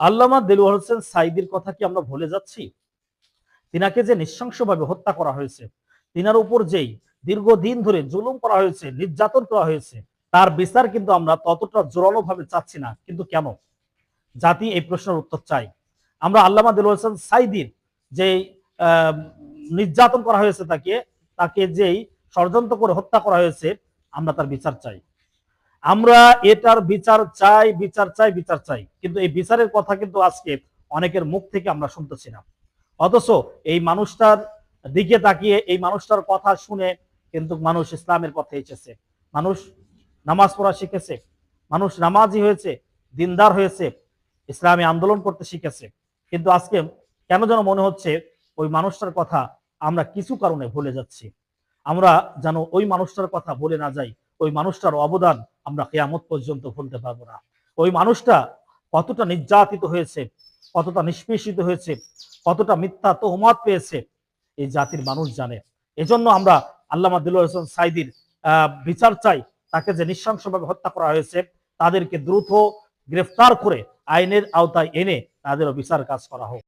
আল্লামা দেলোয়ার হোসেন সাঈদীর কথা কি আমরা ভুলে যাচ্ছি? তিনাকে যে নৃশংসভাবে হত্যা করা হয়েছে, তিনার উপর যেই দীর্ঘদিন ধরে জুলুম করা হয়েছে, নির্যাতন করা হয়েছে, তার বিচার কিন্তু আমরা ততটা জোরালোভাবে চাচ্ছি না। কিন্তু কেন? জাতি এই প্রশ্নের উত্তর চাই। আমরা আল্লামা দেলোয়ার হোসেন সাঈদীর যেই নির্যাতন করা হয়েছে তাকে যেই ষড়যন্ত্র করে হত্যা করা হয়েছে, আমরা তার বিচার চাই। আমরা এটার বিচার চাই, বিচার চাই, বিচার চাই। কিন্তু এই বিচারের কথা কিন্তু আজকে অনেকের মুখ থেকে আমরা শুনতেছি না। অথচ এই মানুষটার দিকে তাকিয়ে, এই মানুষটার কথা শুনে কিন্তু মানুষ ইসলামের পথে এসেছে। মানুষ নামাজ পড়া শিখেছে, মানুষ নামাজি হয়েছে, দিনদার হয়েছে, ইসলামী আন্দোলন করতে শিখেছে। কিন্তু আজকে কেন যেন মনে হচ্ছে ওই মানুষটার কথা আমরা কিছু কারণে ভুলে যাচ্ছি। আমরা যেন ওই মানুষটার কথা ভুলে না যাই। ওই মানুষটার অবদান আমরা কিয়ামত পর্যন্ত ভুলতে পারবো না। ওই মানুষটা কতটা নির্যাতিত হয়েছে, কতটা নিষ্পেষিত হয়েছে, কতটা মিথ্যা তহমত পেয়েছে, এই জাতির মানুষ জানে। এজন্য আমরা আল্লামা দেলোয়ার হোসেন সাঈদীর বিচার চাই। তাকে যে নৃশংসভাবে হত্যা করা হয়েছে, তাদেরকে দ্রুত গ্রেফতার করে আইনের আওতায় এনে তাদেরও বিচার কাজ করা হোক।